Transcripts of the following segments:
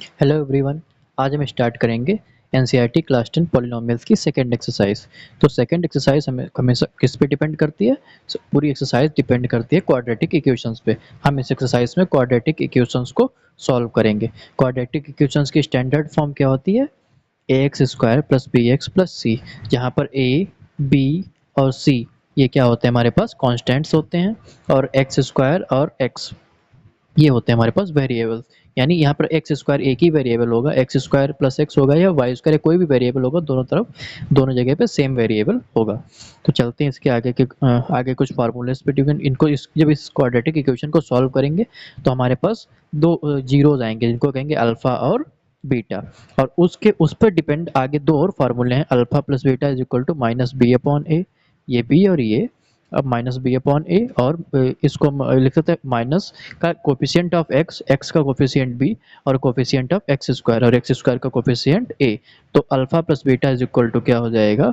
Hello everyone. आज हम start करेंगे एनसीईआरटी क्लास 10 पॉलिनोमियल्स की सेकंड एक्सरसाइज। तो सेकंड एक्सरसाइज हमें हमेशा किस पे डिपेंड करती है? पूरी एक्सरसाइज डिपेंड करती है क्वाड्रेटिक इक्वेशंस पे। हम इस एक्सरसाइज में क्वाड्रेटिक इक्वेशंस को सॉल्व करेंगे। क्वाड्रेटिक इक्वेशंस की स्टैंडर्ड फॉर्म क्या होती है? A x square plus b x plus c, जहाँ पर ए, बी और सी ये क्या होते हैं? हमारे पास कॉन्स्टेंट्स होते हैं, और एक्स स्क्वायर और एक्स ये होते हैं हमारे पास वेरिएबल्स। यानी यहाँ पर एक्स स्क्वायर एक ही वेरिएबल होगा, एक्स स्क्वायर प्लस एक्स होगा या वाई स्क्वायर, कोई भी वेरिएबल होगा, दोनों तरफ दोनों जगह पे सेम वेरिएबल होगा। तो चलते हैं इसके आगे के आगे कुछ फार्मूलेस पे ट्यून इनको जब इस क्वाड्रेटिक इक्वेशन को सॉल्व करेंगे तो हमारे पास दो जीरोज आएंगे जिनको कहेंगे अल्फा और बीटा। और उस पर डिपेंड आगे दो और फार्मूले हैं, alpha plus beta is equal to minus B upon ए, ये बी और ये अब माइनस बी अपॉन ए, और इसको हम लिख सकते हैं माइनस का कोफिशिएंट ऑफ एक्स, एक्स का कोफिशिएंट बी, और कोफिशिएंट ऑफ एक्स स्क्वायर, और एक्स स्क्वायर का कोफिशिएंट ए। तो alpha plus beta is equal to क्या हो जाएगा?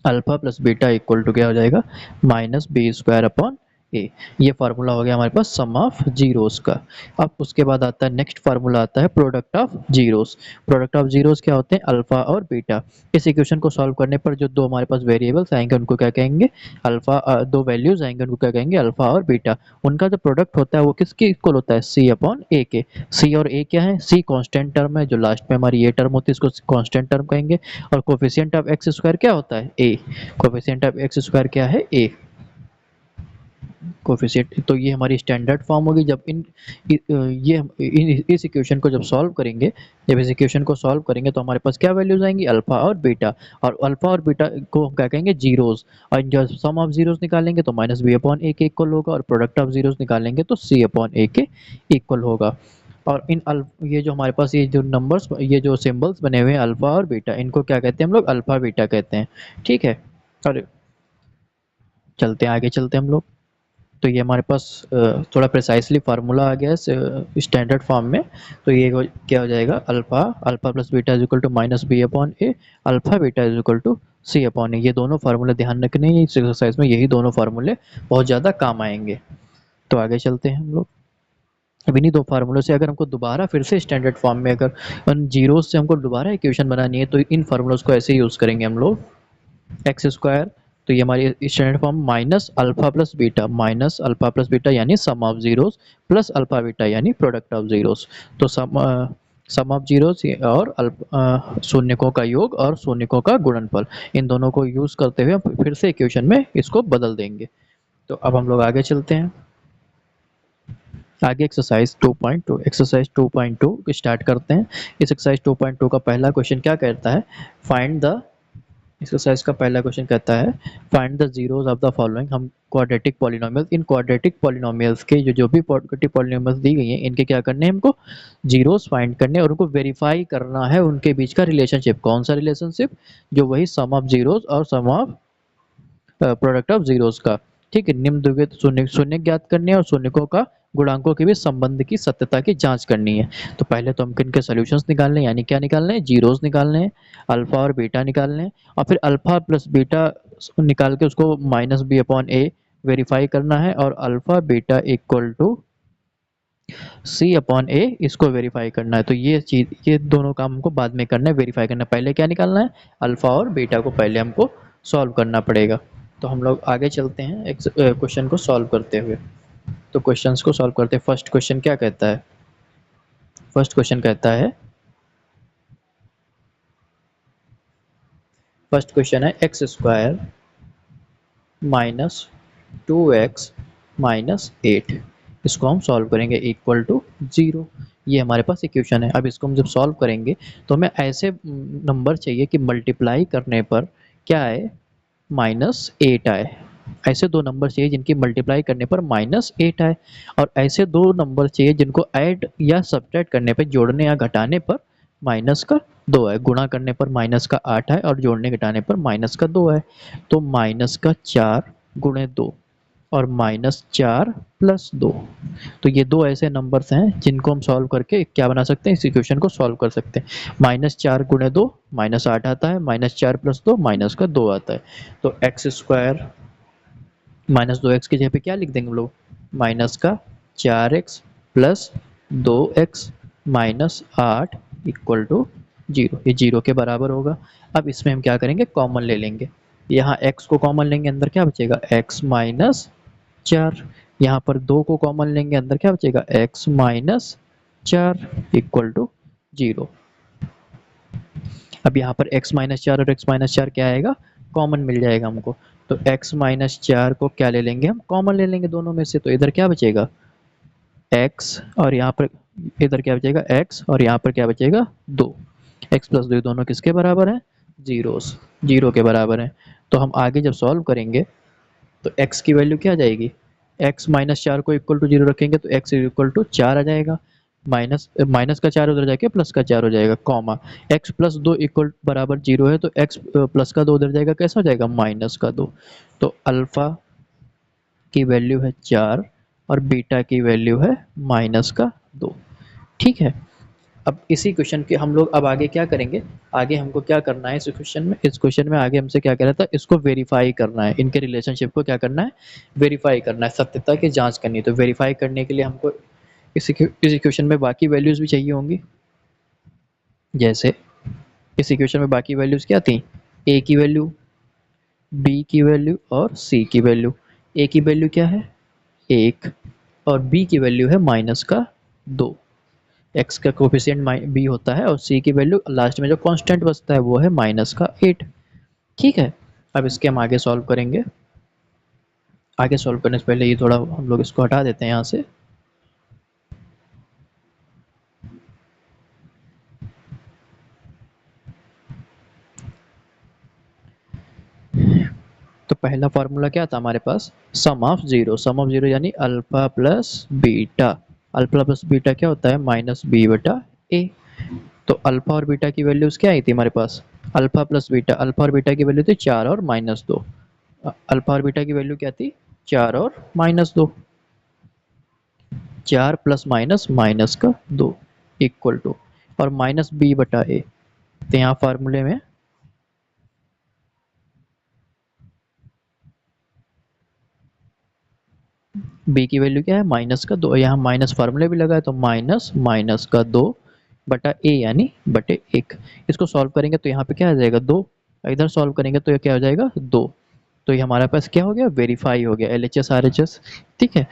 Alpha plus beta equal to क्या हो जाएगा? माइनस बी स्क्वायर अपॉन ए। ये फार्मूला हो गया हमारे पास सम ऑफ जीरोस का। अब उसके बाद आता है नेक्स्ट फार्मूला, आता है product of zeros. Product of zeros क्या होते हैं? अल्फा और बीटा। इस इक्वेशन को सॉल्व करने पर जो दो हमारे पास वेरिएबल्स आएंगे उनको क्या कहेंगे? अल्फा। दो वैल्यूज आएंगे उनको क्या कहेंगे? अल्फा और बीटा। उनका जो प्रोडक्ट होता है वो किसके इक्वल होता है? सी अपॉन ए के। सी और ए क्या है? सी कांस्टेंट टर्म है, जो लास्ट में हमारी ये टर्म होती है इसको कांस्टेंट टर्म कहेंगे। और कोफिशिएंट ऑफ एक्स स्क्वायर क्या होता है? ए। कोफिशिएंट ऑफ एक्स स्क्वायर क्या है? ए कोफिशिएंट। तो ये हमारी स्टैंडर्ड फॉर्म होगी। जब इस इक्वेशन को जब सॉल्व करेंगे, जब इस इक्वेशन को सॉल्व करेंगे तो हमारे पास क्या वैल्यूज आएंगी? अल्फा और बीटा। और अल्फा और बीटा को क्या कहेंगे? जीरोस। और जब सम ऑफ जीरोस निकालेंगे तो माइनस बी अपॉन ए के इक्वल होगा, और प्रोडक्ट ऑफ जीरोस निकालेंगे तो सी अपॉन ए के इक्वल होगा। और ये जो हमारे पास ये जो नंबर्स, ये जो सिंबल्स बने हुए हैं अल्फा और बीटा, इनको क्या कहते हैं हम लोग? अल्फा बीटा कहते हैं। ठीक है। और चलते हैं आगे, चलते हैं हम लोग। तो ये हमारे पास थोड़ा प्रिसाइसली फार्मूला आ गया है स्टैंडर्ड फॉर्म में। तो ये क्या हो जाएगा? Alpha alpha plus beta is equal to minus B upon A, alpha beta is equal to C upon ए। ये दोनों फार्मूले ध्यान रखने हैं, इस एक्सरसाइज में यही दोनों फार्मूले बहुत ज़्यादा काम आएंगे। तो आगे चलते हैं हम लोग। अब इन्हीं दो फार्मूलों से अगर हमको दोबारा फिर से स्टैंडर्ड फॉर्म में, अगर उन जीरोस से हमको दोबारा इक्वेशन बनानी है तो इन फार्मूलोज को ऐसे यूज़ करेंगे हम लोग। एक्स स्क्वायर, तो ये हमारी standard form minus alpha plus beta, minus alpha plus beta यानी sum of zeros, plus alpha beta यानी प्रोडक्ट ऑफ जीरोस। तो सम ऑफ जीरोस और शून्यकों का योग और शून्यकों का गुणनफल, इन दोनों को यूज करते हुए हम फिर से इक्वेशन में इसको बदल देंगे। तो अब हम लोग आगे चलते हैं। आगे एक्सरसाइज 2.2, एक्सरसाइज 2.2 स्टार्ट करते हैं। इस एक्सरसाइज 2.2 का पहला क्वेश्चन क्या कहता है? फाइंड द एक्सरसाइज का पहला क्वेश्चन कहता है find the zeros of the following. हम क्वाड्रेटिक पॉलिनोमियल, इन क्वाड्रेटिक पॉलिनोमियल्स के जो जो भी क्वाड्रेटिक पॉलिनोमियल्स दी गई हैं इनके क्या करने हैं? हमको जीरोस फाइंड करने हैं और उनको वेरीफाई करना है उनके बीच का रिलेशनशिप। कौन सा रिलेशनशिप? जो वही सम ऑफ जीरोस और सम ऑफ प्रोडक्ट ऑफ जीरोस का। ठीक है। निम्न द्विविध शून्य शून्य ज्ञात करने हैं और शून्यकों का गुणांकों के बीच संबंध की सत्यता की जांच करनी है। तो पहले तो हमको इनके सॉल्यूशंस निकालने हैं, यानी क्या निकालने हैं? जीरोस निकालने हैं, अल्फा और बीटा निकालने हैं, और फिर अल्फा प्लस बीटा निकाल के उसको minus B upon a verify करना है, और alpha beta equal to C upon a इसको वेरीफाई करना है। तो ये चीज, ये दोनों काम हमको बाद में करना है, वेरीफाई करना है। पहले क्या निकालना है? अल्फा और बीटा को पहले हमको सॉल्व करना पड़ेगा। तो हम लोग आगे चलते हैं एक क्वेश्चन को सॉल्व करते हुए। तो क्वेश्चंस को सॉल्व करते हैं। फर्स्ट क्वेश्चन क्या कहता है? फर्स्ट क्वेश्चन कहता है, फर्स्ट क्वेश्चन है x square minus 2x minus 8, इसको हम सॉल्व करेंगे इक्वल टू 0। ये हमारे पास इक्वेशन है। अब इसको हम जब सॉल्व करेंगे तो हमें ऐसे नंबर चाहिए कि मल्टीप्लाई करने पर क्या आए? -8 आए। ऐसे दो नंबर चाहिए जिनकी मल्टीप्लाई करने पर -8 आए, और ऐसे दो नंबर चाहिए जिनको ऐड या सब्ट्रैक्ट करने पर, जोड़ने या घटाने पर माइनस का 2 आए, गुणा करने पर माइनस का 8 आए, और जोड़ने घटाने पर माइनस का 2 आए। तो माइनस का 4 गुणे 2 और -4 प्लस 2। तो ये दो ऐसे नंबर्स हैं जिनको हम सॉल्व करके क्या बना सकते हैं? इस इक्वेशन को सॉल्व कर सकते हैं। -4 गुणे 2 -8 आता है, -4 प्लस 2 माइनस का 2 आता है। तो एक्स स्क्वायर -2x की जगह पे क्या लिख देंगे हम लोग? माइनस का 4x plus 2x minus 8 equal to 0, ये 0 के बराबर होगा। अब इसमें हम क्या करेंगे, कॉमन ले लेंगे। यहाँ x को कॉमन लेंगे, अंदर क्या बचेगा, x माइनस 4। यहाँ पर 2 को कॉमन लेंगे, अंदर क्या बचेगा, x माइनस 4 इक्वल टू 0। अब यहाँ पर x माइनस 4 और x माइनस 4 क्या आएगा, कॉमन मिल जाएगा हमको। तो x माइनस 4 को क्या ले लेंगे, हम कॉमन ले लेंगे दोनों में से। तो इधर क्या बचेगा, x और यहाँ पर इधर क्या बचेगा, x और यहाँ पर क्या बचेगा, 2। x प्लस 2 दोनों किसके बराबर हैं, जीरोस, 0 के बराबर हैं। तो हम आगे जब सॉल्व करेंगे तो x की वैल्यू क्या आ जाएगी, x माइनस 4 को इक्वल टू 0 रखेंगे तो x इक्वल टू 4 आ जाएगा। माइनस माइनस का 4 उधर जाके प्लस का 4 हो जाएगा, कॉमा x प्लस 2 इक्वल बराबर 0 है, तो x प्लस का 2 उधर जाएगा, कैसा हो जाएगा, माइनस का 2। तो अल्फा की वैल्यू है 4 और बीटा की वैल्यू है माइनस का 2। ठीक है। अब इसी क्वेश्चन के हम लोग अब आगे क्या करेंगे, आगे हमको क्या करना है इस क्वेश्चन में आगे हमसे क्या कह रहा था, इसको वेरीफाई करना है, इनके रिलेशनशिप को क्या करना है, वेरीफाई करना है, सत्यता की जांच करनी है। तो वेरीफाई करने के लिए हमको इस इक्वेशन में बाकी वैल्यूज भी चाहिए होंगी। जैसे इस इक्वेशन में बाकी वैल्यूज क्या थी, ए की वैल्यू, बी की वैल्यू और सी की वैल्यू। ए की वैल्यू क्या है, 1 और बी की वैल्यू है माइनस का 2। एक्स का कोफिशिएंट बी होता है और सी की वैल्यू लास्ट में जो कांस्टेंट बचता है वो है माइनस का 8। ठीक है। अब इसके हम आगे सॉल्व करेंगे। आगे सॉल्व करने से पहले ये थोड़ा हम लोग इसको हटा देते हैं यहाँ से। तो पहला फार्मूला क्या था हमारे पास, सम ऑफ जीरो यानी alpha plus beta. Alpha plus beta क्या होता है, माइनस बी बटा ए। तो अल्फा और बीटा की वैल्यूज क्या आई थी हमारे पास, अल्फा प्लस बीटा, अल्फा और बीटा की वैल्यू थी 4 और माइनस 2। अल्फा और बीटा की वैल्यू क्या थी, 4 और माइनस 2। 4 प्लस माइनस माइनस का 2 इक्वल टू, और माइनस बी बटा ए। तो यहाँ फार्मूले में बी की वैल्यू क्या है, माइनस का 2। यहाँ माइनस फार्मूले भी लगा है तो माइनस माइनस का 2 बटा ए यानी बटे 1। इसको सॉल्व करेंगे तो यहाँ पे क्या आ जाएगा, 2। इधर सॉल्व करेंगे तो ये क्या हो जाएगा, 2। तो ये हमारे पास क्या हो गया, वेरीफाई हो गया, LHS RHS। ठीक है।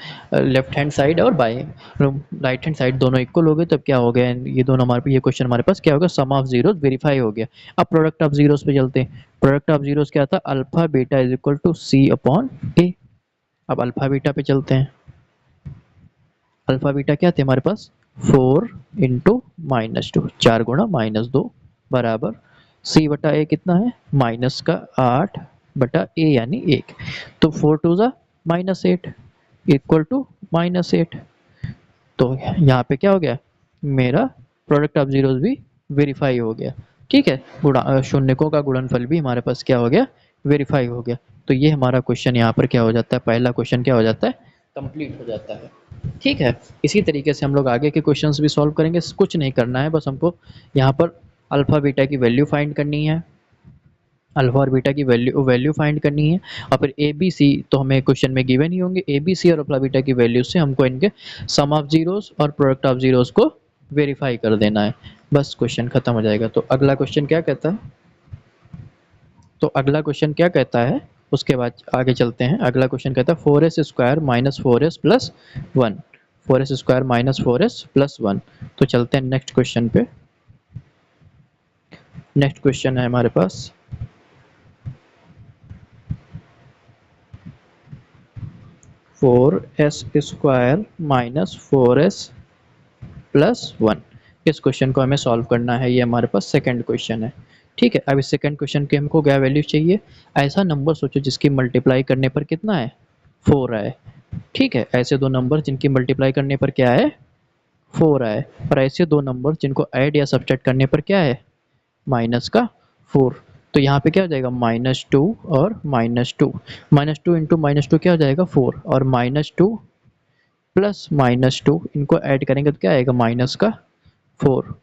लेफ्ट हैंड साइड और बाई राइट हैंड साइड दोनों इक्वल हो गए, तब क्या हो गया, ये दोनों हमारे, ये क्वेश्चन हमारे पास क्या हो गया, सम ऑफ जीरोस वेरीफाई हो गया। अब प्रोडक्ट ऑफ जीरोस पे चलते हैं। प्रोडक्ट ऑफ जीरोस क्या था, alpha beta is equal to C upon a. अब अल्फा बीटा पे चलते हैं। अल्फा बीटा क्या थे हमारे पास, 4 इंटू माइनस 2, 4 गुणा माइनस 2 बराबर सी बटा ए कितना है, माइनस का 8 बटा ए यानी 1। तो 4 टू ज़ा माइनस 8 इक्वल टू माइनस 8। तो यहाँ पे क्या हो गया, मेरा प्रोडक्ट ऑफ जीरोस भी वेरीफाई हो गया। ठीक है। शून्यकों का गुणनफल भी हमारे पास क्या हो गया, वेरीफाई हो गया। तो ये हमारा क्वेश्चन यहाँ पर क्या हो जाता है, पहला क्वेश्चन क्या हो जाता है, कंप्लीट हो जाता है। ठीक है। इसी तरीके से हम लोग आगे के क्वेश्चंस भी सॉल्व करेंगे। कुछ नहीं करना है, बस हमको यहाँ पर अल्फा बीटा की वैल्यू फाइंड करनी है, अल्फा और बीटा की वैल्यू फाइंड करनी है। और फिर ए बी सी तो हमें क्वेश्चन में गिवन ही होंगे, ए बी सी और अल्फा बीटा की वैल्यू से हमको इनके सम ऑफ जीरोस और प्रोडक्ट ऑफ जीरोस को वेरीफाई कर देना है, बस क्वेश्चन खत्म हो जाएगा। तो अगला क्वेश्चन क्या कहता है, तो अगला क्वेश्चन क्या कहता है, उसके बाद आगे चलते हैं। अगला क्वेश्चन कहता है 4s square minus 4s plus 1, 4s square minus 4s plus 1। तो चलते हैं नेक्स्ट क्वेश्चन पे। नेक्स्ट क्वेश्चन है हमारे पास 4s square minus 4s plus 1। इस क्वेश्चन को हमें सॉल्व करना है, ये हमारे पास सेकंड क्वेश्चन है। ठीक है। अब इस सेकंड क्वेश्चन के हमको क्या वैल्यू चाहिए, ऐसा नंबर सोचो जिसकी मल्टीप्लाई करने पर कितना है, 4 आए। ठीक है। ऐसे दो नंबर जिनकी मल्टीप्लाई करने पर क्या है, 4 आए, और ऐसे दो नंबर जिनको ऐड या सब्ट्रैक्ट करने पर क्या है, माइनस का 4। तो यहाँ पे क्या हो जाएगा, -2 और -2, -2 इंटू -2 क्या हो जाएगा, 4, और -2 प्लस -2 इनको ऐड करेंगे तो क्या आएगा, माइनस का 4।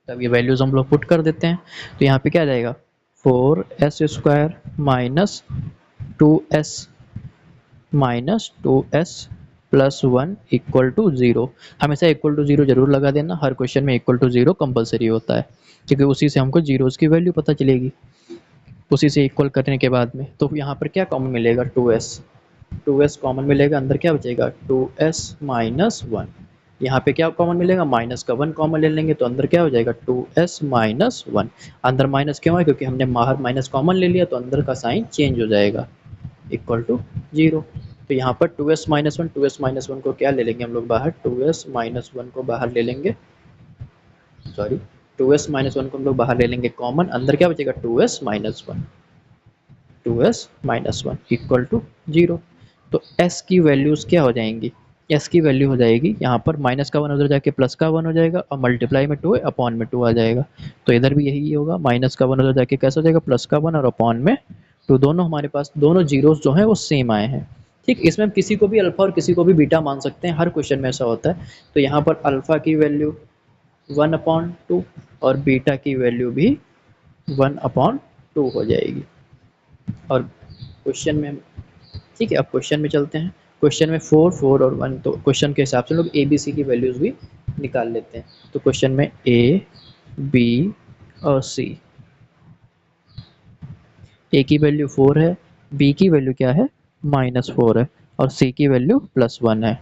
तब ये वैल्यूज हम लोग पुट कर देते हैं। तो यहाँ पे क्या आ जाएगा, 4s square minus 2s plus 1 equal to 0। हमेशा इक्वल टू 0 जरूर लगा देना, हर क्वेश्चन में इक्वल टू 0 कंपलसरी होता है, क्योंकि उसी से हमको जीरोस की वैल्यू पता चलेगी, उसी से इक्वल करने के बाद में। तो यहाँ पर क्या कॉमन मिलेगा, 2s कॉमन मिलेगा, अंदर क्या बचेगा 2s माइनस 1। यहाँ पे क्या कॉमन मिलेगा, माइनस का 1 कॉमन ले लेंगे तो अंदर क्या हो जाएगा 2s माइनस 1। अंदर माइनस क्यों है, क्योंकि हमने बाहर माइनस कॉमन ले लिया तो अंदर का साइन चेंज हो जाएगा, इक्वल टू 0। तो यहाँ पर 2s माइनस 1, 2s माइनस 1 को क्या ले लेंगे हम लोग बाहर, 2s माइनस 1 को बाहर ले लेंगे, सॉरी 2s माइनस 1 को हम लोग बाहर ले लेंगे कॉमन, अंदर क्या बचेगा 2s minus 1, 2s minus 1 equal to 0। तो s की वैल्यूज़ क्या हो जाएंगी, s की वैल्यू हो जाएगी यहाँ पर माइनस का 1 उधर जाके प्लस का 1 हो जाएगा, और मल्टीप्लाई में 2 है, अपॉन में 2 आ जाएगा। तो इधर भी यही होगा, माइनस का 1 उधर जाके कैसा हो जाएगा, प्लस का 1 और अपॉन में 2, दोनों हमारे पास दोनों जीरोस जो हैं वो सेम आए हैं। ठीक, इसमें हम किसी को भी अल्फा और किसी को भी बीटा मान सकते हैं, हर क्वेश्चन में ऐसा होता है। तो यहाँ पर अल्फा की वैल्यू 1/2 और बीटा की वैल्यू भी 1/2 हो जाएगी। और क्वेश्चन में, ठीक है, अब क्वेश्चन में चलते हैं। क्वेश्चन में 4, 4 और 1, तो क्वेश्चन के हिसाब से लोग ए बी सी की वैल्यूज़ भी निकाल लेते हैं। तो क्वेश्चन में ए बी और सी, ए की वैल्यू 4 है, बी की वैल्यू क्या है -4 है, और सी की वैल्यू +1 है।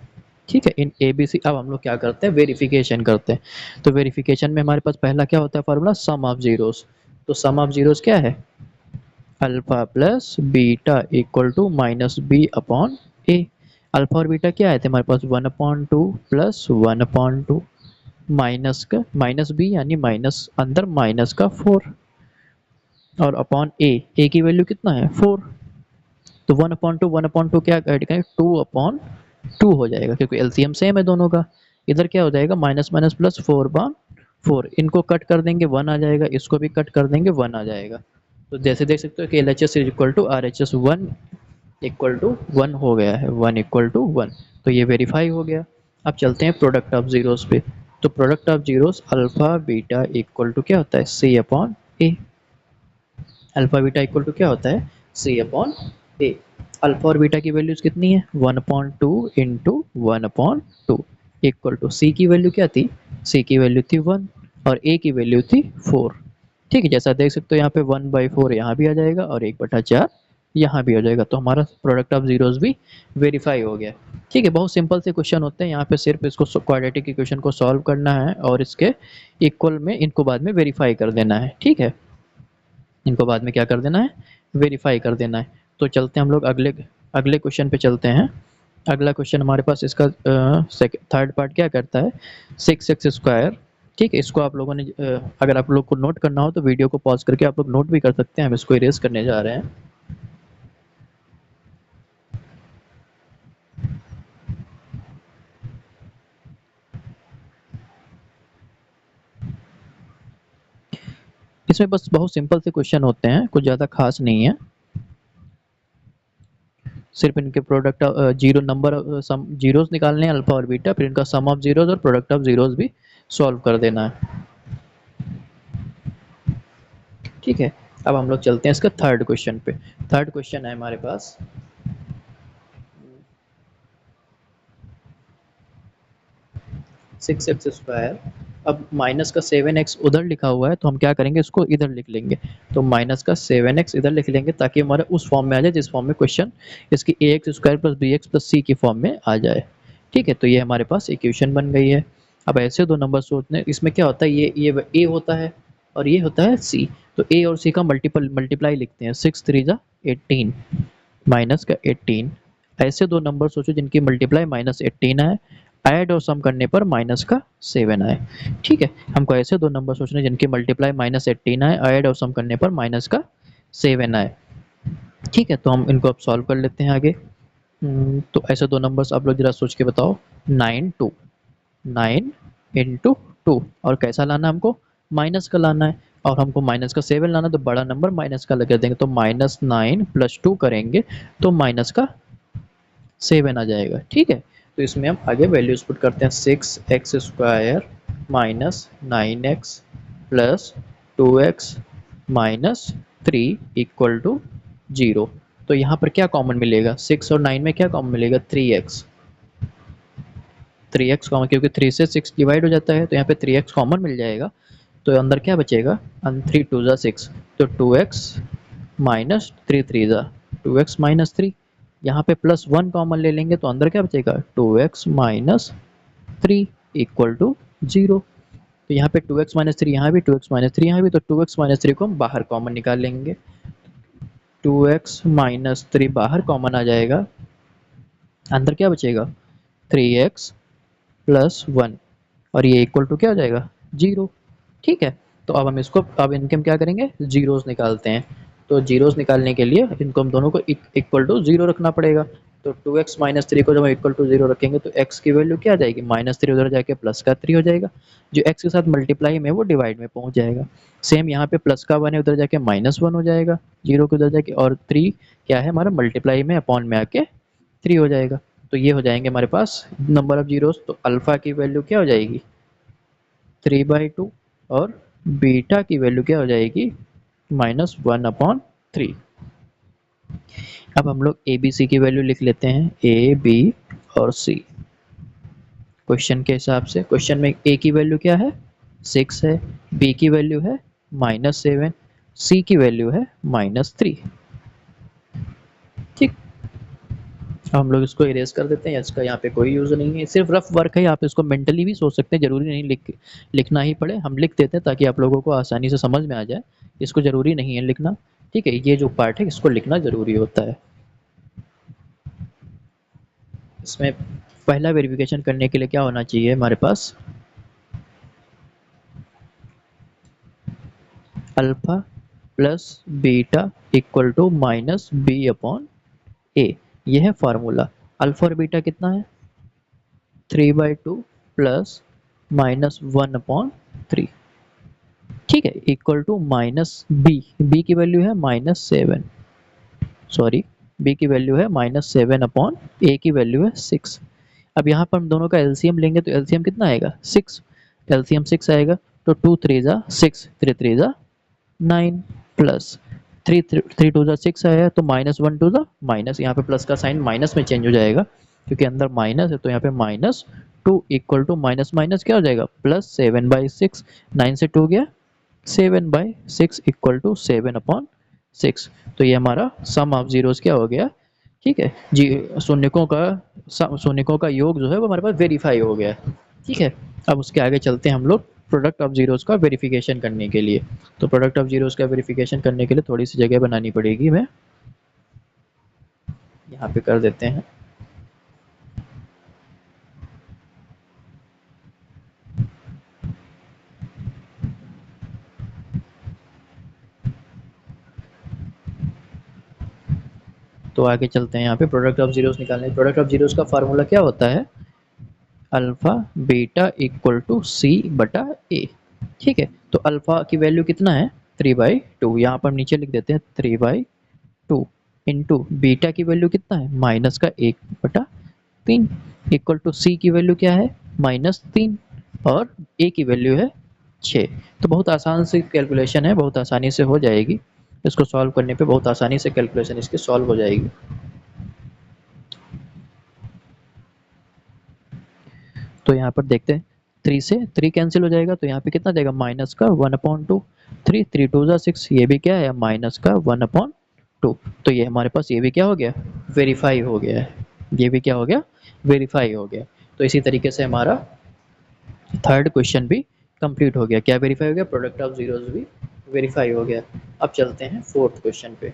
ठीक है, इन ए बी सी अब हम लोग क्या करते हैं, वेरिफिकेशन करते हैं। तो वेरिफिकेशन में हमारे पास पहला क्या होता है फार्मूला, सम ऑफ जीरोस। तो सम ऑफ जीरोस क्या है, alpha plus beta equal to minus B upon A. Alpha और बीटा क्या आए थे हमारे पास, 1/2 प्लस 1/2 माइनस का माइनस बी यानी माइनस अंदर माइनस का 4, और अपॉन ए की वैल्यू कितना है 4। तो 1/2 क्या ऐड करें, 2/2 हो जाएगा, क्योंकि एलसीएम सेम है दोनों का। इधर क्या हो जाएगा, माइनस माइनस प्लस 4/4, इनको कट कर देंगे 1 आ जाएगा, इसको भी कट कर देंगे 1 आ जाएगा। तो जैसे देख सकते हो कि LHS equal to RHS 1 equal to 1 हो गया है, 1 इक्वल टू 1। तो ये वेरीफाई हो गया। अब चलते हैं प्रोडक्ट ऑफ जीरोस पे। तो product of zeros alpha beta equal to क्या होता है, c upon A. Alpha beta equal to क्या होता है, सी अपॉन ए। अल्फा और बीटा की वैल्यूज कितनी है, 1/2 इंटू 1/2 इक्वल टू सी की वैल्यू क्या थी, सी की वैल्यू थी 1 और ए की वैल्यू थी 4। ठीक है, जैसा देख सकते हो यहाँ पे 1/4 यहाँ भी आ जाएगा और 1/4 यहाँ भी हो जाएगा। तो हमारा प्रोडक्ट ऑफ जीरोस भी वेरीफाई हो गया। ठीक है, बहुत सिंपल से क्वेश्चन होते हैं, यहाँ पे सिर्फ इसको क्वाड्रेटिक इक्वेशन को सॉल्व करना है और इसके इक्वल में इनको बाद में वेरीफाई कर देना है। ठीक है, इनको बाद में क्या कर देना है, वेरीफाई कर देना है। तो चलते हैं हम लोग अगले अगले क्वेश्चन पे चलते हैं। अगला क्वेश्चन हमारे पास इसका थर्ड पार्ट क्या करता है, 6x²। ठीक है, इसको आप लोगों ने अगर आप लोग को नोट करना हो तो वीडियो को पॉज करके आप लोग नोट भी कर सकते हैं, हम इसको इरेज करने जा रहे हैं। इसमें बस बहुत सिंपल से क्वेश्चन होते हैं, कुछ ज़्यादा खास नहीं है, सिर्फ इनके प्रोडक्ट जीरो नंबर सम जीरोस निकालने हैं अल्फा और बीटा, फिर इनका सम ऑफ जीरोस और प्रोडक्ट ऑफ जीरोस भी सॉल्व कर देना है। ठीक है, अब हम लोग चलते हैं इसका थर्ड क्वेश्चन पे। थर्ड क्वेश्चन है हमारे पास 6x²। अब माइनस का 7x उधर लिखा हुआ है तो हम क्या करेंगे, इसको इधर लिख लेंगे। तो माइनस का 7x इधर लिख लेंगे ताकि हमारा उस फॉर्म में आ जाए जिस फॉर्म में क्वेश्चन इसकी ax² plus bx plus c की फॉर्म में आ जाए। ठीक है, तो ये हमारे पास इक्वेशन बन गई है। अब ऐसे दो नंबर सोचने, इसमें क्या होता है, ये a होता है और ये होता है c। तो a और c का मल्टीप्लाई लिखते हैं, 6 3 जा 18 माइनस का 18। ऐसे दो नंबर सोचो जिनकी मल्टीप्लाई -18 आए, ऐड और सम करने पर माइनस का 7 आए। ठीक है, हमको ऐसे दो नंबर सोचने जिनकी मल्टीप्लाई -18 आए, ऐड और सम करने पर माइनस का 7 आए। ठीक है, तो हम इनको अब सॉल्व कर लेते हैं आगे। तो ऐसे दो नंबर्स आप लोग जरा सोच के बताओ, 9 इंटू 2, और कैसा लाना है हमको, माइनस का लाना है, और हमको माइनस का 7 लाना है, तो बड़ा नंबर माइनस का लगा देंगे। तो -9 + 2 करेंगे तो माइनस का 7 आ जाएगा। ठीक है, तो इसमें हम आगे वैल्यूज पुट करते हैं, 6x² minus 9x plus 2x minus 3 equal to 0। तो यहाँ पर क्या कॉमन मिलेगा, 6 और 9 में क्या कॉमन मिलेगा, 3x। 3x कॉमन, क्योंकि 3 से 6 डिवाइड हो जाता है तो यहाँ पे 3x कॉमन मिल जाएगा। तो अंदर क्या बचेगा, 3 2 ज़ा 6, तो 2x माइनस 3 3 ज़ा 2x माइनस 3। यहाँ पे प्लस 1 कॉमन ले लेंगे तो अंदर क्या बचेगा, 2x माइनस 3 इक्वल टू 0। तो यहाँ पे 2x माइनस 3 यहाँ भी, 2x माइनस 3 यहाँ भी, तो 2x माइनस 3 को हम बाहर कॉमन निकाल लेंगे। 2x माइनस 3 बाहर कॉमन आ जाएगा, अंदर क्या बचेगा, 3x प्लस 1, और ये इक्वल टू क्या हो जाएगा, 0। ठीक है, तो अब हम इसको, अब इनके हम क्या करेंगे, जीरोस निकालते हैं। तो जीरोस निकालने के लिए इनको हम दोनों को इक्वल टू 0 रखना पड़ेगा। तो 2x माइनस 3 को जब हम इक्वल टू 0 रखेंगे तो x की वैल्यू क्या आ जाएगी, माइनस 3 उधर जाके प्लस का 3 हो जाएगा। जो x के साथ मल्टीप्लाई में वो डिवाइड में पहुंच जाएगा। सेम यहाँ पे प्लस का 1 है, उधर जाके माइनस 1 हो जाएगा, 0 के उधर जाके, और 3 क्या है हमारा मल्टीप्लाई में अपॉन में आके 3 हो जाएगा। तो ये हो जाएंगे हमारे पास नंबर ऑफ जीरोस। तो अल्फा की वैल्यू क्या हो जाएगी, 3/2, और बीटा की वैल्यू क्या हो जाएगी, -1/3। अब हम लोग ए बी सी की वैल्यू लिख लेते हैं, ए बी और सी क्वेश्चन के हिसाब से। क्वेश्चन में ए की वैल्यू क्या है, 6 है, बी की वैल्यू है -7, सी की वैल्यू है -3। ठीक, अब हम लोग इसको इरेज कर देते हैं, इसका यहाँ पे कोई यूज़ नहीं है, सिर्फ रफ वर्क है। आप इसको मेंटली भी सोच सकते हैं, जरूरी नहीं लिखना ही पड़े, हम लिख देते हैं ताकि आप लोगों को आसानी से समझ में आ जाए। इसको जरूरी नहीं है लिखना, ठीक है, ये जो पार्ट है इसको लिखना जरूरी होता है। इसमें पहला वेरिफिकेशन करने के लिए क्या होना चाहिए हमारे पास, alpha plus beta equal to minus B upon ए, ये है फार्मूला। अल्फा और बीटा कितना है, 3/2 प्लस -1/3, ठीक है, equal to minus B, B की वैल्यू है -7, सॉरी, बी की वैल्यू है -7 अपॉन ए की वैल्यू है 6। अब यहाँ पर हम दोनों का एलसीएम लेंगे तो एलसीएम कितना आएगा, 6, एलसीएम 6 आएगा। तो 2 3 ज़ा 6, 3 3 ज़ा 9, प्लस 3 2 ज़ा 6 आया, तो -1 2 ज़ा माइनस, यहाँ पे प्लस का साइन माइनस में चेंज हो जाएगा क्योंकि अंदर माइनस है, तो यहाँ पे -2 इक्वल टू माइनस माइनस क्या हो जाएगा, +7/6, 9 से 2 गया, 7/6 इक्वल टू 7/6। तो ये हमारा सम ऑफ जीरोस क्या हो गया, ठीक है जी, शून्यकों का योग जो है वो हमारे पास वेरीफाई हो गया। ठीक है, अब उसके आगे चलते हैं हम लोग प्रोडक्ट ऑफ जीरोस का वेरिफिकेशन करने के लिए। तो प्रोडक्ट ऑफ जीरोस का वेरिफिकेशन करने के लिए थोड़ी सी जगह बनानी पड़ेगी, मैं यहाँ पे कर देते हैं। तो आगे चलते हैं, यहाँ पे प्रोडक्ट ऑफ जीरोस निकालने। प्रोडक्ट ऑफ जीरोस का फार्मूला क्या होता है, अल्फा बीटा इक्वल टू सी बटा ए। ठीक है, तो अल्फा की वैल्यू कितना है, 3/2, यहाँ पर नीचे लिख देते हैं 3/2 इंटू बीटा की वैल्यू कितना है, -1/3 इक्वल टू सी की वैल्यू क्या है, -3, और ए की वैल्यू है 6। तो बहुत आसान सी कैलकुलेशन है, बहुत आसानी से हो जाएगी, इसको सॉल्व करने पे बहुत आसानी से कैलकुलेशन इसकी सॉल्व हो जाएगी। तो यहाँ पर देखते हैं, 3 से 3 कैंसिल हो जाएगा, तो यहाँ पे कितना देगा, माइनस का 1/2, 3 3 2 ज़ा 6, ये भी क्या है, माइनस का 1/2। तो ये हमारे पास ये भी क्या हो गया, वेरीफाई हो गया है, ये भी क्या हो गया, वेरीफाई हो गया। तो इसी तरीके से हमारा थर्ड क्वेश्चन भी कंप्लीट हो गया। क्या वेरीफाई हो गया, प्रोडक्ट ऑफ जीरोस भी वेरीफाई हो गया। अब चलते हैं फोर्थ क्वेश्चन पे।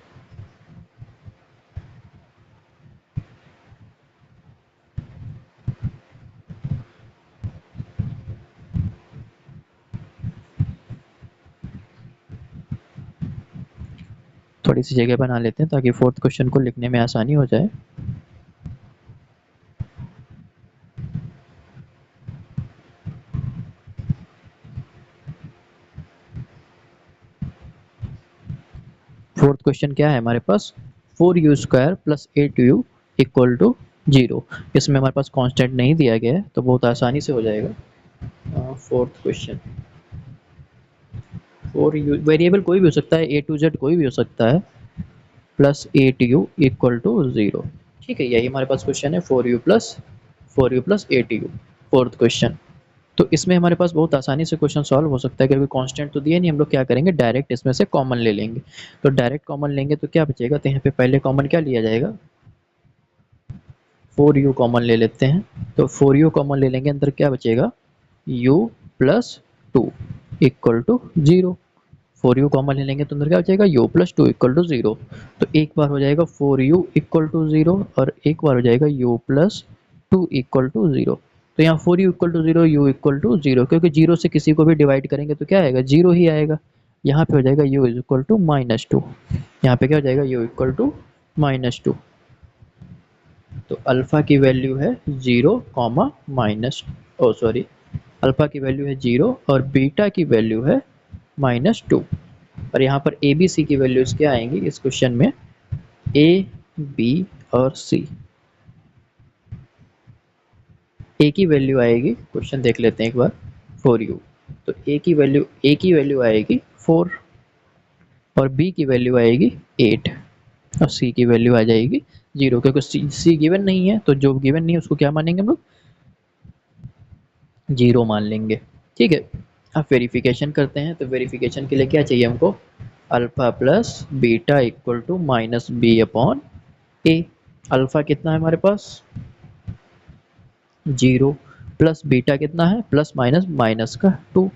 थोड़ी सी जगह बना लेते हैं ताकि फोर्थ क्वेश्चन को लिखने में आसानी हो जाए। फोर्थ क्वेश्चन क्या है हमारे पास, 4u² plus 8u equal to 0। इसमें हमारे पास कांस्टेंट नहीं दिया गया है तो बहुत आसानी से हो जाएगा। फोर्थ क्वेश्चन, 4u वेरिएबल कोई भी हो सकता है, a to z कोई भी हो सकता है, प्लस 8u इक्वल टू 0। ठीक है, यही हमारे पास क्वेश्चन है, 4u plus 8u। Fourth question. तो इसमें हमारे पास बहुत आसानी से क्वेश्चन सॉल्व हो सकता है क्योंकि कांस्टेंट तो दिए नहीं, हम लोग क्या करेंगे डायरेक्ट इसमें से कॉमन ले लेंगे। तो डायरेक्ट कॉमन लेंगे तो क्या बचेगा, तो यहाँ पे पहले कॉमन क्या लिया जाएगा, 4u कॉमन ले लेते हैं। तो 4u कॉमन ले लेंगे, अंदर क्या बचेगा, u plus two equal to zero. 4u common ले लेंगे तो अंदर क्या बचेगा, u plus two equal to zero. तो एक बार हो जाएगा 4u इक्वल टू जीरो और एक बार हो जाएगा u plus two equal to zero. तो यहाँ 4u equal to zero, u equal to zero, क्योंकि जीरो से किसी को भी डिवाइड करेंगे तो क्या आएगा, जीरो ही आएगा। यहाँ पे हो जाएगा u is equal to minus two, यहाँ पे क्या हो जाएगा u equal to minus two. तो अल्फा की वैल्यू है zero comma minus, oh sorry, alpha की वैल्यू है जीरो और बीटा की वैल्यू है माइनस टू। और यहाँ पर ए बी सी की वैल्यूज क्या आएंगी इस क्वेश्चन में, ए बी और सी। ए की वैल्यू आएगी, क्वेश्चन देख लेते हैं एक बार, 4u। तो ए की वैल्यू आएगी 4 और बी की वैल्यू आएगी 8 और सी की वैल्यू आ जाएगी 0, क्योंकि सी गिवन नहीं है, तो जो गिवन नहीं है उसको क्या मानेंगे हम लोग, 0 मान लेंगे। ठीक है, अब वेरिफिकेशन करते हैं। तो वेरिफिकेशन के लिए क्या चाहिए हमको, alpha plus beta equal to minus B upon A. Alpha कितना है हमारे पास, 0 प्लस बीटा कितना है, प्लस माइनस माइनस का 2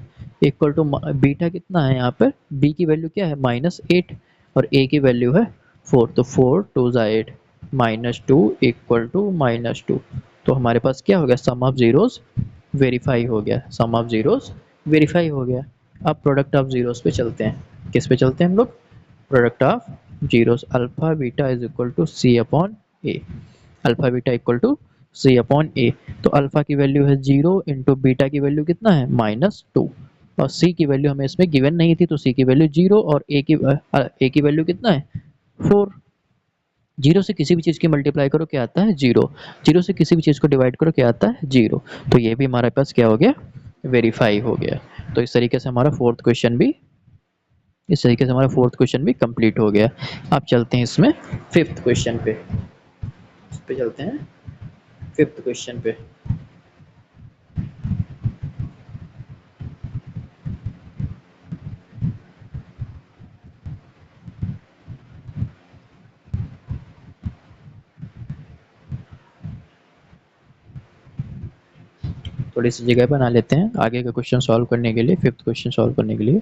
इक्वल टू बीटा कितना है, यहाँ पर बी की वैल्यू क्या है माइनस 8 और ए की वैल्यू है 4, तो 4 टू ज़ा 8 minus two equal to minus two. तो हमारे पास क्या हो गया, सम ऑफ जीरोस वेरीफाई हो गया, सम ऑफ जीरोस वेरीफाई हो गया। अब प्रोडक्ट ऑफ जीरोस पे चलते हैं, किस पे चलते हैं हम लोग, product of zeros, alpha beta is equal to C upon A, alpha beta equal to C upon a. तो अल्फा की वैल्यू है 0 इंटू बीटा की वैल्यू कितना है माइनस टू और सी की वैल्यू हमें इसमें गिवन नहीं थी, तो सी की वैल्यू 0 और ए की वैल्यू कितना है 4। जीरो से किसी भी चीज़ की मल्टीप्लाई करो क्या आता है, जीरो। जीरो से किसी भी चीज़ को डिवाइड करो क्या आता है, जीरो। तो ये भी हमारे पास क्या हो गया, वेरीफाई हो गया। तो इस तरीके से हमारा फोर्थ क्वेश्चन भी कंप्लीट हो गया। अब चलते हैं इसमें फिफ्थ क्वेश्चन पे, चलते हैं फिफ्थ क्वेश्चन पे। थोड़ी सी जगह बना लेते हैं आगे का क्वेश्चन सॉल्व करने के लिए, फिफ्थ क्वेश्चन सॉल्व करने के लिए।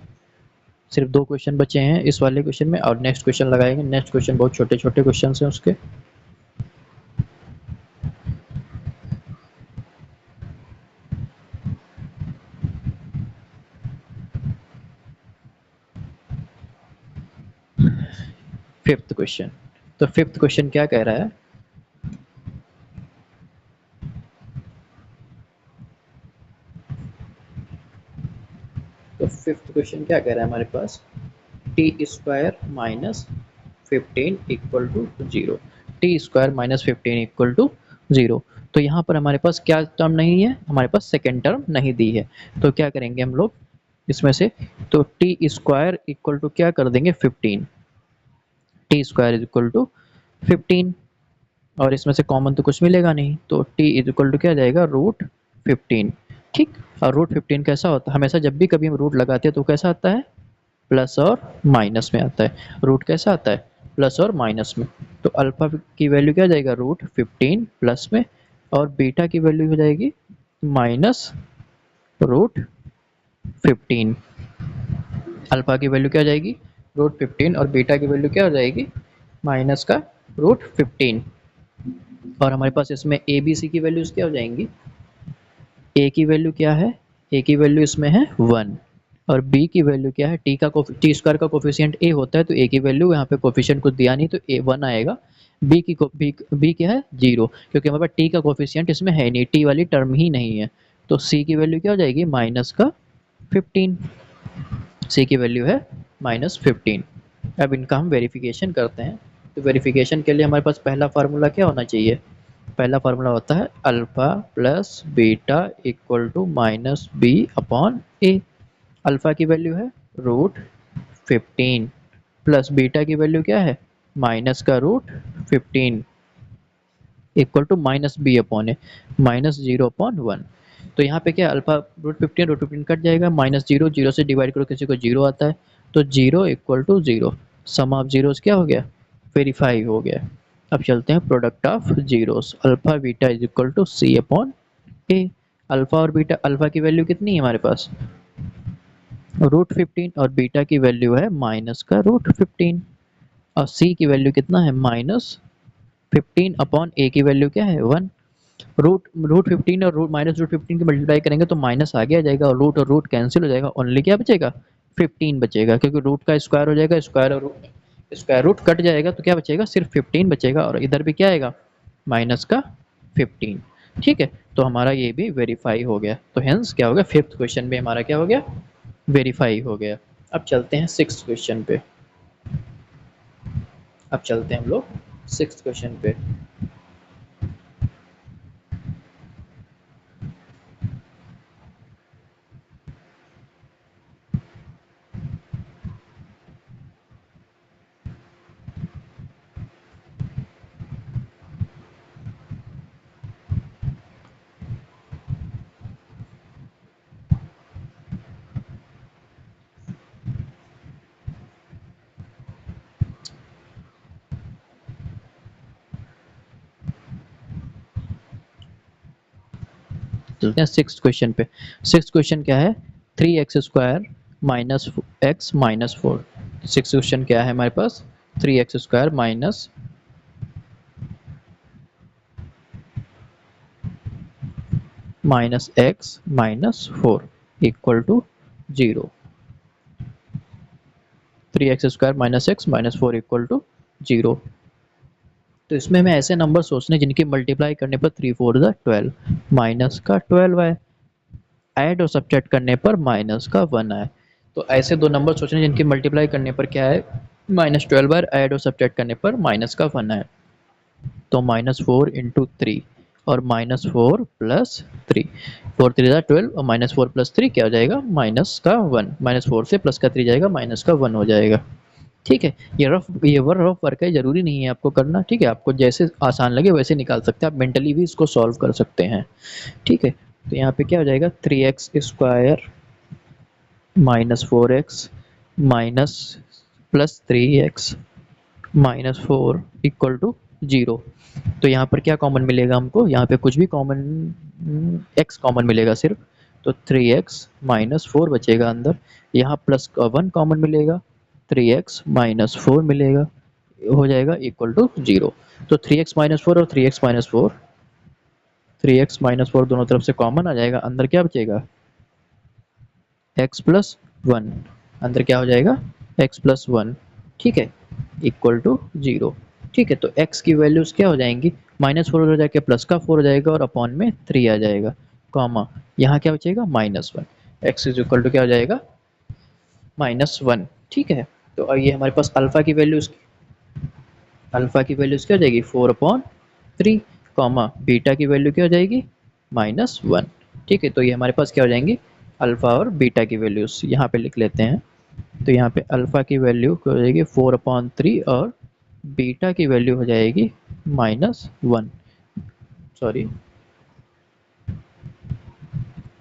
सिर्फ 2 क्वेश्चन बचे हैं इस वाले क्वेश्चन में और नेक्स्ट क्वेश्चन लगाएंगे। नेक्स्ट क्वेश्चन बहुत छोटे छोटे क्वेश्चन हैं उसके। फिफ्थ क्वेश्चन, तो फिफ्थ क्वेश्चन क्या कह रहा है, तो फिफ्थ क्वेश्चन क्या कह रहा है हमारे पास, t square minus 15 equal to zero, t square minus 15 equal to zero. तो यहाँ पर हमारे पास क्या टर्म नहीं है, हमारे पास सेकेंड टर्म नहीं दी है। तो क्या करेंगे हम लोग इसमें से, तो टी स्क्वायर इक्वल टू क्या कर देंगे 15, T square is equal to 15 और इसमें से कॉमन तो कुछ मिलेगा नहीं, तो t इज इक्वल टू क्या जाएगा रूट 15। ठीक, और रूट 15 कैसा होता है, हमेशा जब भी कभी हम रूट लगाते हैं तो कैसा आता है, प्लस और माइनस में आता है। रूट कैसा आता है, प्लस और माइनस में। तो अल्फा की वैल्यू क्या जाएगा रूट 15 प्लस में और बीटा की वैल्यू हो जाएगी माइनस रूट 15। अल्फा की वैल्यू क्या हो जाएगी रूट 15 और बीटा की वैल्यू क्या हो जाएगी माइनस का रूट 15। और हमारे पास इसमें ए बी सी की वैल्यूज क्या हो जाएंगी, ए की वैल्यू क्या है, ए की वैल्यू इसमें है 1 और बी की वैल्यू क्या है, टी स्क्वायर का कोफिशिएंट ए होता है, तो ए की वैल्यू यहाँ पे कोफिशिएंट कुछ दिया नहीं तो ए 1 आएगा। बी क्या है 0, क्योंकि हमारे पास टी का कोफिशिएंट इसमें है नहीं, टी वाली टर्म ही नहीं है। तो सी की वैल्यू क्या हो जाएगी माइनस का 15, सी की वैल्यू है माइनस 15। अब इनका हम वेरिफिकेशन करते हैं। तो वेरिफिकेशन के लिए हमारे पास पहला फार्मूला क्या होना चाहिए, पहला फार्मूला होता है alpha plus beta equal to minus B upon A. Alpha की वैल्यू है रूट 15 प्लस बीटा की वैल्यू क्या है माइनस का root 15 equal to minus B upon A, minus 0 upon 1। तो यहाँ पे क्या अल्फा रूट 15 कट जाएगा, माइनस जीरो, जीरो से डिवाइड करो किसी को जीरो आता है, तो zero equal to zero, sum of zeros क्या हो गया, वेरीफाई हो गया। अब चलते हैं product of zeros, alpha beta is equal to C upon A. Alpha और बीटा, अल्फा की वैल्यू कितनी है हमारे पास रूट 15 और बीटा की वैल्यू है माइनस का रूट 15 और सी की वैल्यू कितना है माइनस 15 अपॉन ए की वैल्यू क्या है 1। रूट 15 और रूट माइनस रूट 15 की मल्टीप्लाई करेंगे तो माइनस आगे आ जाएगा और रूट कैंसिल हो जाएगा, ओनली क्या बचेगा 15 बचेगा, क्योंकि रूट का स्क्वायर हो जाएगा, स्क्वायर और स्क्वायर रूट कट जाएगा तो क्या बचेगा सिर्फ 15 बचेगा और इधर भी क्या आएगा माइनस का 15। ठीक है, तो हमारा ये भी वेरीफाई हो गया, तो हेंस क्या हो गया फिफ्थ क्वेश्चन में हमारा क्या हो गया वेरीफाई हो गया। अब चलते हैं सिक्स क्वेश्चन पे, अब चलते हैं हम लोग सिक्स क्वेश्चन पे। चलते हैं सिक्स क्वेश्चन पे। सिक्स क्वेश्चन क्या है, three x square minus x minus four. Six question क्या है हमारे पास, three x square minus x minus four equal to zero. Three x square minus x minus four equal to zero. तो इसमें हमें ऐसे नंबर सोचने जिनकी मल्टीप्लाई करने पर थ्री फोर ज़ा 12, माइनस का 12 है, ऐड और सब्ट्रैक्ट करने पर माइनस का 1 आए। तो ऐसे दो नंबर सोचने जिनकी मल्टीप्लाई करने पर क्या है माइनस 12 बार, ऐड और सब्ट्रैक्ट करने पर माइनस का 1 आए। तो माइनस फोर इंटू थ्री और minus four plus three, four three ज़ा 12 और माइनस फोर प्लस थ्री क्या हो जाएगा माइनस का 1, माइनस फोर से प्लस का थ्री जाएगा माइनस का 1 हो जाएगा। ठीक है, ये रफ वर्क है, जरूरी नहीं है आपको करना। ठीक है, आपको जैसे आसान लगे वैसे निकाल सकते हैं, आप मेंटली भी इसको सॉल्व कर सकते हैं। ठीक है, तो यहाँ पे क्या हो जाएगा three x square minus four X minus plus three X minus four equal to zero. तो यहाँ पर क्या कॉमन मिलेगा हमको, यहाँ पे कुछ भी कॉमन, एक्स कॉमन मिलेगा सिर्फ, तो थ्री एक्स माइनस फोर बचेगा अंदर, यहाँ प्लस वन कॉमन मिलेगा, थ्री एक्स माइनस फोर मिलेगा, हो जाएगा इक्वल टू जीरो। तो थ्री एक्स माइनस फोर और three X minus four, three X minus four दोनों तरफ से कॉमन आ जाएगा, अंदर क्या बचेगा एक्स प्लस वन, अंदर क्या हो जाएगा एक्स प्लस वन। ठीक है, इक्वल टू जीरो। ठीक है, तो x की वैल्यूज क्या हो जाएंगी माइनस फोर हो जाके प्लस का फोर हो जाएगा और अपॉन में थ्री आ जाएगा, कॉमा यहाँ क्या बचेगा minus one, X is equal to क्या हो जाएगा माइनस वन। ठीक है, तो अब ये हमारे पास अल्फा की वैल्यूज क्या हो जाएगी four upon three, comma beta की वैल्यू क्या हो जाएगी माइनस वन। ठीक है, तो ये हमारे पास क्या हो जाएंगी अल्फा और बीटा की वैल्यूज यहाँ पे लिख लेते हैं। तो यहाँ पे अल्फा की वैल्यू क्या हो जाएगी फोर अपॉन थ्री और बीटा की वैल्यू हो जाएगी माइनस वन, सॉरी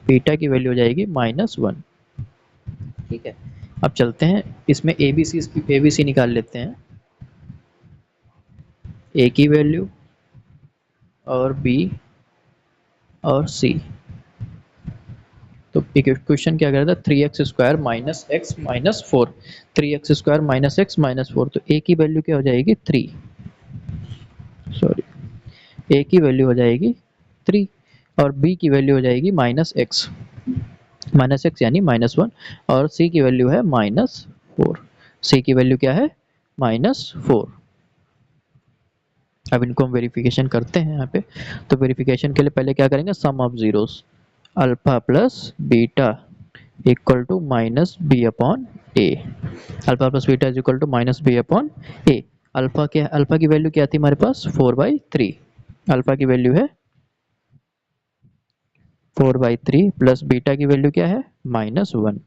बीटा की वैल्यू हो जाएगी माइनस वन। ठीक है, अब चलते हैं इसमें ए बी सी निकाल लेते हैं, ए की वैल्यू और बी और सी। तो इक्वेशन क्या कर रहा था three x square minus x minus four, three x square minus x minus four, तो ए की वैल्यू क्या हो जाएगी थ्री, सॉरी ए की वैल्यू हो जाएगी थ्री और बी की वैल्यू हो जाएगी माइनस एक्स यानी माइनस वन और सी की वैल्यू है माइनस फोर, सी की वैल्यू क्या है माइनस फोर। अब इनको हम वेरिफिकेशन करते हैं यहाँ पे। तो वेरिफिकेशन के लिए पहले क्या करेंगे sum of zeros, alpha plus beta equal to minus B upon A, alpha plus beta is equal to minus B upon A. Alpha की वैल्यू क्या थी हमारे पास फोर बाई थ्री, अल्फा की वैल्यू है four by three plus beta की value क्या है minus one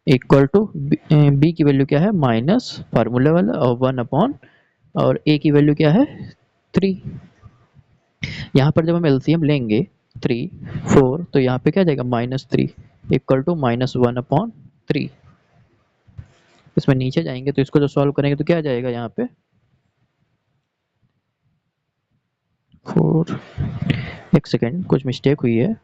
equal to b की वैल्यू क्या है माइनस फार्मूला वाला और वन अपॉन और ए की वैल्यू क्या है थ्री। यहाँ पर जब हम एलसीएम लेंगे 3 4, तो यहाँ पे क्या जाएगा -3 इक्वल टू -1/3। इसमें नीचे जाएंगे तो इसको जो सॉल्व करेंगे तो क्या आ जाएगा यहाँ पे 4, एक सेकेंड कुछ मिस्टेक हुई है।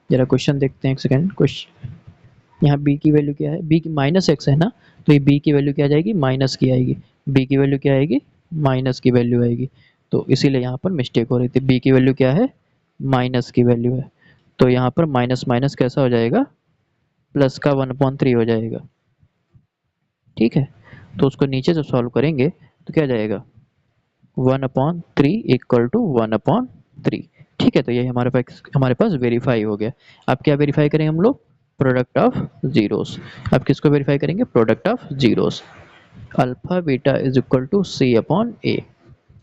जरा क्वेश्चन देखते हैं, एक सेकेंड। क्वेश्चन यहाँ b की वैल्यू क्या है, b की -x है ना, तो ये b की वैल्यू क्या जाएगी, माइनस की आएगी। b की वैल्यू क्या आएगी, माइनस की वैल्यू आएगी। तो इसीलिए यहाँ पर मिस्टेक हो रही थी। b की वैल्यू क्या है, माइनस की वैल्यू है। तो यहाँ पर माइनस माइनस कैसा हो जाएगा, प्लस का 1/3 हो जाएगा। ठीक है, तो उसको नीचे से सॉल्व करेंगे तो क्या जाएगा 1/3 इक्वल टू 1/3। ठीक है, तो ये हमारे पास वेरीफाई हो गया। अब क्या वेरीफाई करेंगे हम लोग, प्रोडक्ट ऑफ जीरोस। अब किसको वेरीफाई करेंगे, product of zeros. Alpha beta is equal to C upon A.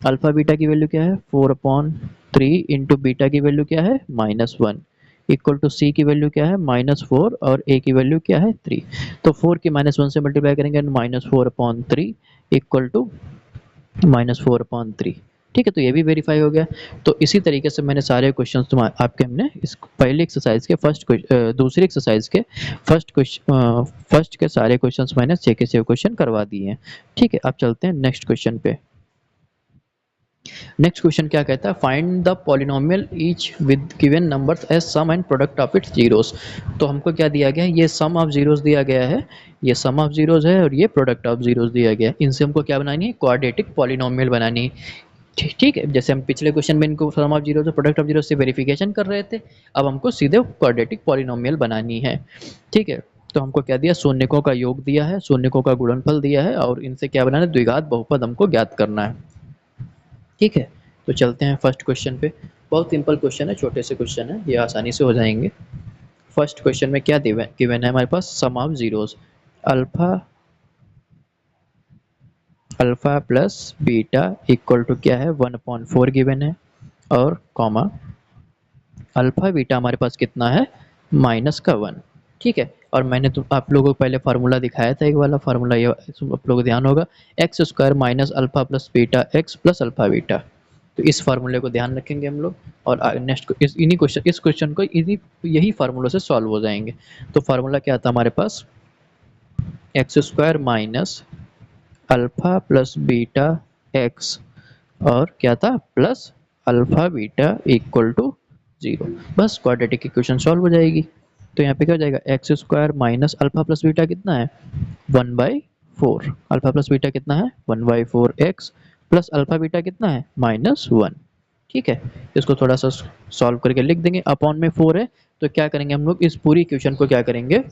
Alpha beta की वैल्यू क्या है, 4/3 इंटू बीटा की वैल्यू क्या है, -1 इक्वल टू सी की वैल्यू क्या है, -4 और ए की वैल्यू क्या है, 3। तो 4 की -1 से मल्टीप्लाई करेंगे, -4/3 इक्वल टू -4/3। ठीक है, तो ये भी वेरीफाई हो गया। तो इसी तरीके से मैंने सारे क्वेश्चंस आपके हमने इस पहली एक्सरसाइज के दूसरी एक्सरसाइज के फर्स्ट के सारे क्वेश्चंस मैंने 6 के 6 क्वेश्चन करवा दिए हैं। ठीक है, अब चलते हैं नेक्स्ट क्वेश्चन पे। नेक्स्ट क्वेश्चन क्या कहता है, find the polynomial each with given numbers as sum and product of its zeros. तो हमको क्या दिया गया है, ये सम ऑफ जीरोस दिया गया है, ये सम ऑफ जीरोस है और ये प्रोडक्ट ऑफ जीरोस दिया गया है। इनसे हमको क्या बनानी है, क्वाड्रेटिक पॉलिनोमियल बनानी है। ठीक है, जैसे हम पिछले क्वेश्चन में इनको सम ऑफ जीरोस और प्रोडक्ट ऑफ जीरोस से वेरिफिकेशन कर रहे थे, अब हमको सीधे क्वाड्रेटिक पॉलिनोमियल बनानी है। ठीक है, तो हमको क्या दिया, शून्यकों का योग दिया है, शून्यकों का गुणनफल दिया है और इनसे क्या बनाना है, द्विघात बहुपद हमको ज्ञात करना है। ठीक है, तो चलते हैं फर्स्ट क्वेश्चन पे। बहुत सिंपल क्वेश्चन है, छोटे से क्वेश्चन है, ये आसानी से हो जाएंगे। फर्स्ट क्वेश्चन में क्या गिवन है हमारे पास, sum of zeros. Alpha alpha plus beta equal to क्या है, 1/4 गिवन है और कॉमा अल्फा बीटा हमारे पास कितना है, -1। ठीक है, और मैंने तो आप लोगों को पहले फार्मूला दिखाया था, एक वाला फार्मूला, ये आप लोगों को ध्यान होगा, x square minus alpha plus beta x plus alpha beta. तो इस फार्मूले को ध्यान रखेंगे हम लोग और नेक्स्ट इस क्वेश्चन को इन्हीं यही फार्मूलों से सॉल्व हो जाएंगे। तो फार्मूला क्या था हमारे पास, x square minus alpha plus beta x और क्या था, plus alpha beta equal to 0। बस क्वाड्रेटिक इक्वेशन सॉल्व हो जाएगी। तो यहाँ पे क्या हो जाएगा, x square minus alpha plus beta कितना है, 1/4। अल्फा प्लस बीटा कितना है, 1/4 एक्स प्लस अल्फा बीटा कितना है, -1। ठीक है, इसको थोड़ा सा सॉल्व करके लिख देंगे। अपॉन में 4 है तो क्या करेंगे हम लोग, इस पूरी इक्वेशन को क्या करेंगे,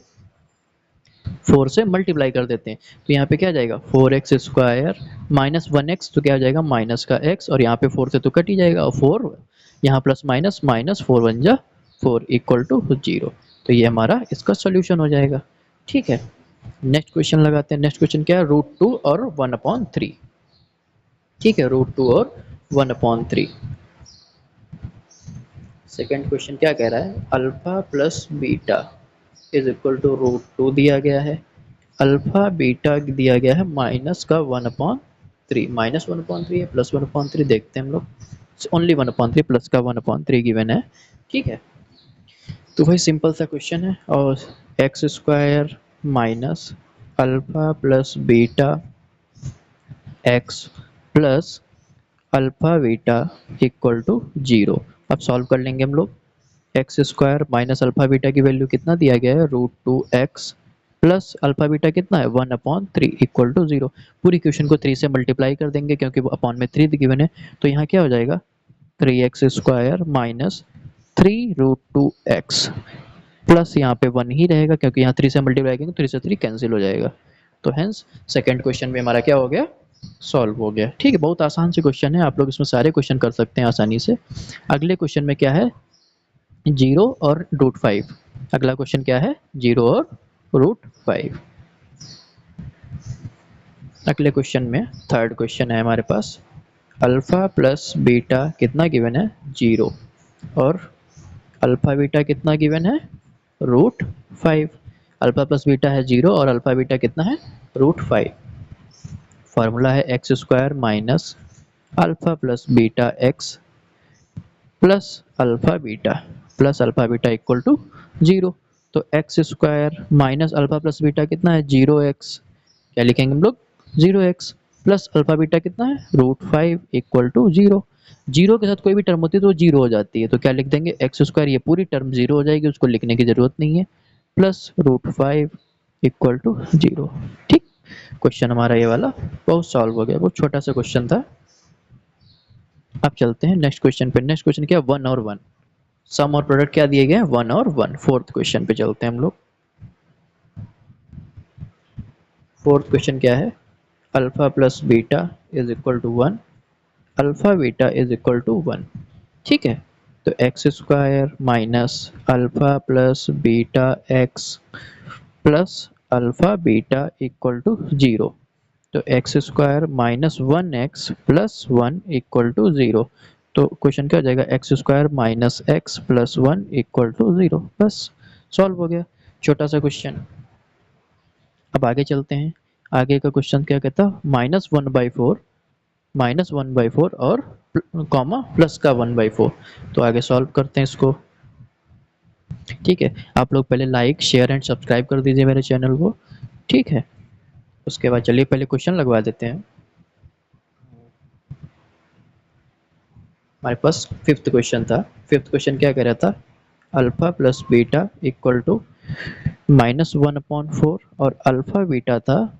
4 से मल्टीप्लाई कर देते हैं। तो यहाँ पे क्या जाएगा, 4x स्क्वायर माइनस 1x, तो क्या हो जाएगा माइनस का x और यहाँ पे 4 से तो कट ही जाएगा और 4 यहाँ प्लस माइनस माइनस 4 1 जा 4 इक्वल टू 0। तो ये हमारा इसका सोल्यूशन हो जाएगा। ठीक है, नेक्स्ट क्वेश्चन लगाते हैं। नेक्स्ट क्वेश्चन क्या है, √2 और 1/3। ठीक है, √2 और 1/3। सेकेंड क्वेश्चन क्या कह रहा है, alpha plus beta is equal to √2 दिया गया है, अल्फा बीटा दिया गया है माइनस का 1/3, -1/3 है +1/3, देखते हैं हम लोग। ओनली 1/3 प्लस का 1/3 गिवन है। ठीक है, तो भाई सिंपल सा क्वेश्चन है और x square minus alpha plus beta x plus alpha beta equal to 0। अब सॉल्व कर लेंगे हम लोग। X square minus alpha beta की वैल्यू कितना दिया गया है, √2x प्लस अल्फा बीटा कितना है, 1/3 इक्वल टू 0। पूरी क्वेश्चन को 3 से मल्टीप्लाई कर देंगे क्योंकि वो अपॉन में 3 गिवन है। तो यहाँ क्या हो जाएगा, 3x square minus 3√2x plus यहाँ पे 1 ही रहेगा क्योंकि यहाँ 3 से मल्टीप्लाई करेंगे, 3 से 3 कैंसिल हो जाएगा। तो हेंस सेकेंड क्वेश्चन में हमारा क्या हो गया, सॉल्व हो गया। ठीक है, बहुत आसान से क्वेश्चन है, आप लोग इसमें सारे क्वेश्चन कर सकते हैं आसानी से। अगले क्वेश्चन में क्या है, 0 और √5। अगला क्वेश्चन क्या है, 0 और √5। अगले क्वेश्चन में थर्ड क्वेश्चन है हमारे पास, अल्फा प्लस बीटा कितना गिवन है, 0 और अल्फा बीटा कितना गिवन है, √5। अल्फा प्लस बीटा है 0 और अल्फा बीटा कितना है, √5। फार्मूला है x square minus alpha plus beta x plus alpha beta equal to 0। तो x square minus alpha plus beta कितना है, 0x। क्या लिखेंगे हम लोग, 0x प्लस अल्फा बीटा कितना है, √5 इक्वल टू 0। जीरो के साथ कोई भी टर्म होती है तो जीरो हो जाती है, तो क्या लिख देंगे, एक्स स्क्वायर, ये पूरी टर्म जीरो हो जाएगी, उसको लिखने की जरूरत नहीं है, प्लस √5 इक्वल टू 0। ठीक, क्वेश्चन हमारा ये वाला बहुत सॉल्व हो गया, बहुत छोटा सा क्वेश्चन था। अब चलते हैं नेक्स्ट क्वेश्चन पे। नेक्स्ट क्वेश्चन क्या है, 1 और 1, सम और प्रोडक्ट क्या दिए गए हैं, 1 और 1। फोर्थ क्वेश्चन पे चलते हैं हम लोग। फोर्थ क्वेश्चन क्या है, alpha plus beta is equal to 1, alpha beta is equal to 1। ठीक है, तो x square minus alpha plus beta x plus alpha beta equal to 0। तो x square minus 1x plus 1 equal to 0। तो question क्या हो जाएगा, x square minus x plus 1 equal to 0। बस solve हो गया, छोटा सा क्वेश्चन। अब आगे चलते हैं। आगे का क्वेश्चन क्या कहता है, -1/4 और कॉमा प्लस का 1/4। तो आगे सॉल्व करते हैं इसको। ठीक है, आप लोग पहले लाइक शेयर एंड सब्सक्राइब कर दीजिए मेरे चैनल को। ठीक है, उसके बाद चलिए पहले क्वेश्चन लगवा देते हैं। हमारे पास फिफ्थ क्वेश्चन था। फिफ्थ क्वेश्चन क्या कह रहा था, alpha plus beta equal to -1/4 और अल्फा बीटा था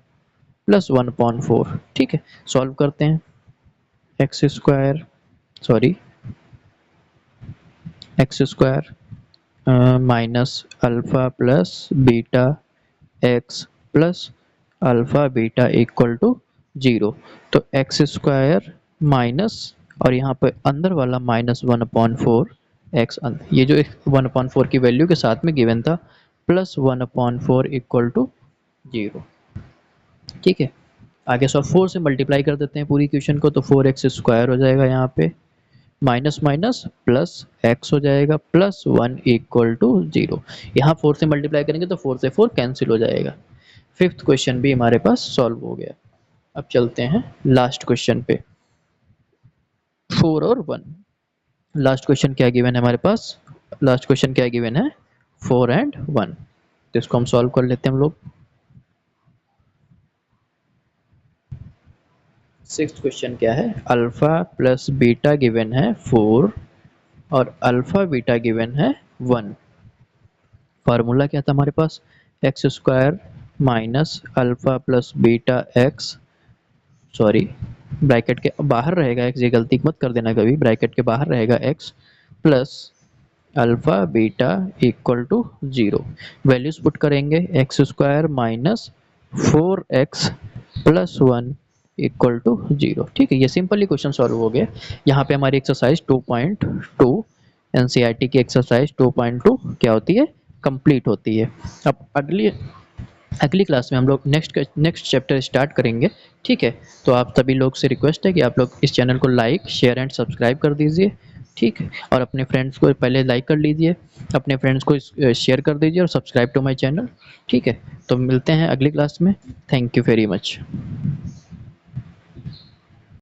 +1/4। ठीक है, सॉल्व करते हैं। X square sorry x square minus alpha plus beta x plus alpha beta equal to 0। तो एक्स स्क्वायर माइनस और यहाँ पे अंदर वाला -1/4 एक्स, ये जो 1/4 की वैल्यू के साथ में गिवन था, +1/4 इक्वल टू 0। ठीक है, आगे सब 4 से मल्टीप्लाई कर देते हैं पूरी इक्वेशन को, तो 4x स्क्वायर हो जाएगा, यहाँ पे माइनस माइनस प्लस एक्स हो जाएगा, +1 इक्वल टू 0। यहाँ 4 से मल्टीप्लाई करेंगे तो 4 से 4 कैंसिल हो जाएगा। फिफ्थ क्वेश्चन भी हमारे पास सॉल्व हो गया। अब चलते हैं लास्ट क्वेश्चन पे, 4 और 1। लास्ट क्वेश्चन क्या गिवन है हमारे पास, लास्ट क्वेश्चन क्या गिवन है, 4 एंड 1। तो इसको हम सॉल्व कर लेते हैं हम लोग। सिक्स्थ क्वेश्चन क्या है, अल्फा प्लस बीटा गिवन है 4 और अल्फा बीटा गिवन है 1। फार्मूला क्या था हमारे पास, x square minus alpha plus beta x, sorry bracket के बाहर रहेगा एक्स, ये गलती मत कर देना कभी, ब्रैकेट के बाहर रहेगा x plus alpha beta equal to 0। Values put करेंगे, x square minus 4x plus 1 equal to 0। ठीक है, ये सिंपली क्वेश्चन सॉल्व हो गया। यहाँ पे हमारी एक्सरसाइज 2.2 एनसीईआरटी की एक्सरसाइज 2.2 क्या होती है, कंप्लीट होती है। अब अगली क्लास में हम लोग नेक्स्ट चैप्टर स्टार्ट करेंगे। ठीक है, तो आप सभी लोग से रिक्वेस्ट है कि आप लोग इस चैनल को लाइक शेयर एंड सब्सक्राइब कर दीजिए। ठीक है, और अपने फ्रेंड्स को पहले लाइक कर लीजिए, अपने फ्रेंड्स को शेयर कर दीजिए और सब्सक्राइब टू माय चैनल। ठीक है, तो मिलते हैं अगली क्लास में। Thank you very much.